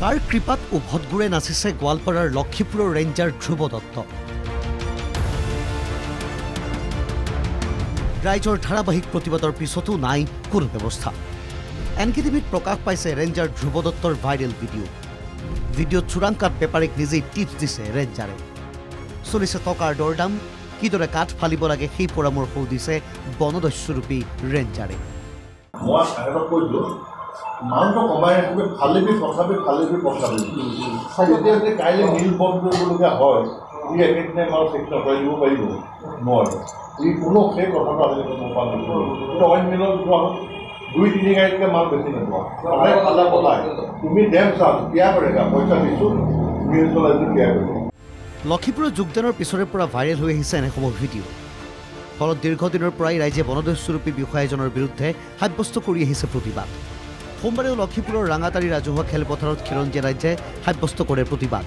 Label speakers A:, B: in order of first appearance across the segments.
A: কাৰ কৃপাত উভতগুৰে নাচিছে গোৱালপাৰাৰ লক্ষীপুৰৰ ৰেঞ্জাৰ ধ্ৰুৱ দত্ত। ৰাইজৰ ধাৰাবাহিক প্ৰতিবাদৰ পিছতো নাই কোনো ব্যৱস্থা। NKTVত প্ৰকাশ পাইছে ৰেঞ্জাৰ ধ্ৰুৱ দত্তৰ ভাইৰেল ভিডিঅ'ত চোৰাংকাত বেপাৰীক নিজেই টিপছ দিছে ৰেঞ্জাৰে। চলিছে টকাৰ দৰদাম, কিদৰে কাঠ ফালিব লাগে সেই পৰামৰ্শও দিছে বনদস্যুৰূপী ৰেঞ্জাৰে।
B: মই আহেতক কৈছোঁ মানটো কমাই ৰাখিবি, ফালিবি পঠাবি যদি কাইলৈ মিল বন্ধ কৰিবলগীয়া হয় ই একেদিনাই মাল শেষ নকৰাই দিব পাৰিব নোৱাৰে। ই কোনো সেই কথাটো আজিলৈকে মোৰ পৰা নকৰোঁ। কিন্তু অইন মিলত যোৱা হ'ল 2-3 গাড়ীতকৈ মাল বেছি নোপোৱা সদায় খালা পলাই তুমি ডেম চাল বিয়া কৰেগা পইচা দিছোঁ মিল চলাইছোঁ বিয়া কৰিব।
A: লক্ষীপুৰৰ যোগদানৰ পিছৰে পৰা ভাইৰেল হৈ আহিছে এনেসমূহ ভিডিঅ'। ফলত দীৰ্ঘদিনৰ পৰাই ৰাইজে বনদস্যুৰূপী বিষয়া এজনৰ বিৰুদ্ধে সাব্যস্ত কৰি আহিছে প্ৰতিবাদ। সোমবাৰেও লক্ষীপুৰৰ ৰাঙাতাৰী ৰাজহুৱা খেলপথাৰত খিলঞ্জীয়া ৰাইজে সাব্যস্ত কৰে প্ৰতিবাদ।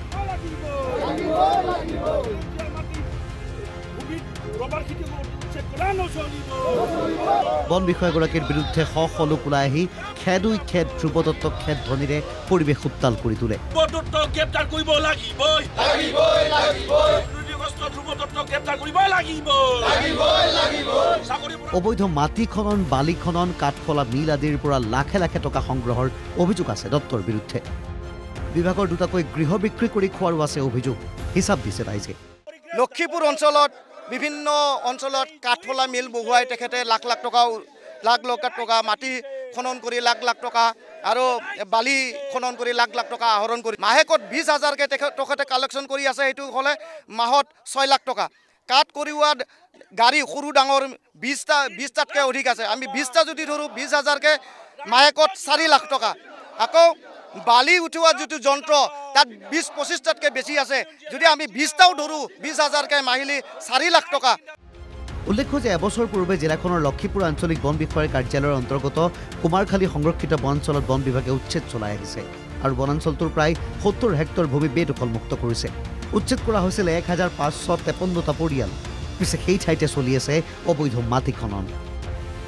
A: বন বিষয়াগৰাকীৰ বিৰুদ্ধে শ লোক ওলাই আহি খেদুই খেদ ধ্ৰুৱ দত্তক খেদ ধ্বনিৰে পৰিৱেশ উত্তাল কৰি তোলে। অবৈধ মাটি খনন, বালি খনন, কাঠফলা মিল আদিৰ পৰা লাখে লাখে টকা সংগ্ৰহৰ অভিযোগ আছে দত্তৰ বিৰুদ্ধে। বিভাগৰ দুটাকৈ গৃহ বিক্ৰী কৰি খোৱাৰো আছে অভিযোগ, হিচাপ দিছে ৰাইজে।
C: লক্ষীপুৰ অঞ্চলত বিভিন্ন অঞ্চলত কাঠফলা মিল বহুৱাই তেখেতে লাখ লাখ টকা মাটি খনন কৰি লাখ লাখ টকা আৰু বালি খনন কৰি লাখ লাখ টকা আহৰণ কৰি মাহেকত 20,000কে তেখেতে কালেকশ্যন কৰি আছে। সেইটো হ'লে মাহত 6 লাখ টকা। কাঠ কৰিওৱা গাড়ী সৰু ডাঙৰ 20টাতকৈ অধিক আছে। আমি 20টা যদি ধৰোঁ 20,000কে মাহেকত 4 লাখ টকা। আকৌ বালি উঠোৱা যিটো যন্ত্ৰ তাত 20-25টাতকৈ বেছি আছে। যদি আমি 20টাও ধৰোঁ 20,000কে মাহিলী 4 লাখ টকা।
A: উল্লেখ্য যে এবছৰ পূৰ্বে জিলাখনৰ লক্ষীপুৰ আঞ্চলিক বন বিষয়াৰ কাৰ্যালয়ৰ অন্তৰ্গত কুমাৰখালী সংৰক্ষিত বনাঞ্চলত বন বিভাগে উচ্ছেদ চলাই আহিছে আৰু বনাঞ্চলটোৰ প্ৰায় 70 হেক্টৰ ভূমি বেদখলমুক্ত কৰিছে। উচ্ছেদ কৰা হৈছিল 1553টা পৰিয়াল। পিছে সেই ঠাইতে চলি আছে অবৈধ মাটি খনন।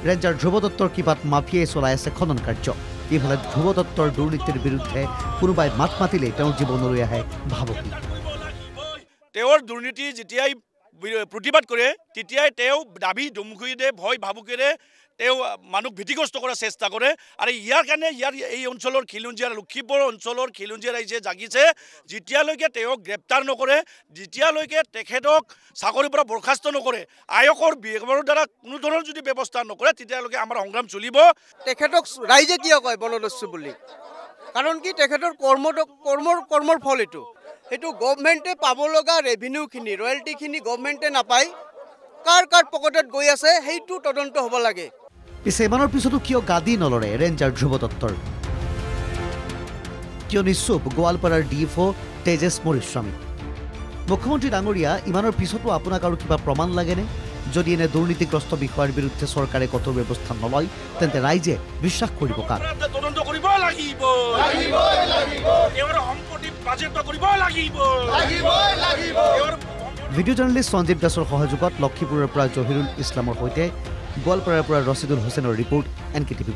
A: ৰেঞ্জাৰ ধ্ৰুৱ দত্তৰ কিবাত মাফিয়াই চলাই আছে খনন কাৰ্য। ইফালে ধ্ৰুৱ দত্তৰ দুৰ্নীতিৰ বিৰুদ্ধে কোনোবাই মাত মাতিলেই তেওঁৰ জীৱনলৈ আহে ভাবুকি।
D: তেওঁৰ দুৰ্নীতি যেতিয়াই প্ৰতিবাদ কৰে তেতিয়াই তেওঁ দাবী ধমকিৰে ভয় ভাবুকিৰে তেওঁ মানুহ ভীতিগ্ৰস্ত কৰাৰ চেষ্টা কৰে। আৰু ইয়াৰ কাৰণে এই অঞ্চলৰ খিলঞ্জীয়া লক্ষীপুৰ অঞ্চলৰ খিলঞ্জীয়া ৰাইজে জাগিছে। যেতিয়ালৈকে তেওঁক গ্ৰেপ্তাৰ নকৰে, যেতিয়ালৈকে তেখেতক চাকৰিৰ পৰা বৰ্খাস্ত নকৰে, আয়কৰ বিভাগৰ দ্বাৰা কোনো ধৰণৰ যদি ব্যৱস্থা নকৰে তেতিয়ালৈকে আমাৰ সংগ্ৰাম চলিব।
C: তেখেতক ৰাইজে কিয় কয় বনদস্যু বুলি? কাৰণ কি তেখেতৰ কৰ্মৰ ফল এইটো গভৰ্ণমেণ্টে পাব লগা ৰেভিনিউখিনি ৰয়েলটিখিনি গভৰ্ণমেণ্টে নাপায়। কাৰ পকেটত গৈ আছে সেইটো তদন্ত হ'ব লাগে।
A: পিছে ইমানৰ পিছতো কিয় গাদী নলৰে ৰেঞ্জাৰ ধ্ৰুৱ দত্তৰ? কিয় নিশ্চুপ গোৱালপাৰাৰ DFO তেজেশ মৰিস্বামী? মুখ্যমন্ত্ৰী ডাঙৰীয়া, ইমানৰ পিছতো আপোনাক আৰু কিবা প্ৰমাণ লাগেনে? যদি এনে দুৰ্নীতিগ্ৰস্ত বিষয়াৰ বিৰুদ্ধে চৰকাৰে কঠোৰ ব্যৱস্থা নলয় তেন্তে ৰাইজে বিশ্বাস কৰিব কাক?
D: তদন্ত কৰিব লাগিব।
A: ভিডিঅ' জাৰ্নেলিষ্ট সঞ্জীৱ দাসৰ সহযোগত লক্ষীপুৰৰ পৰা জহিৰুল ইছলামৰ সৈতে গোৱালপাৰাৰ পৰা ৰচিদুল হুছেইনৰ ৰিপৰ্ট NKTV+।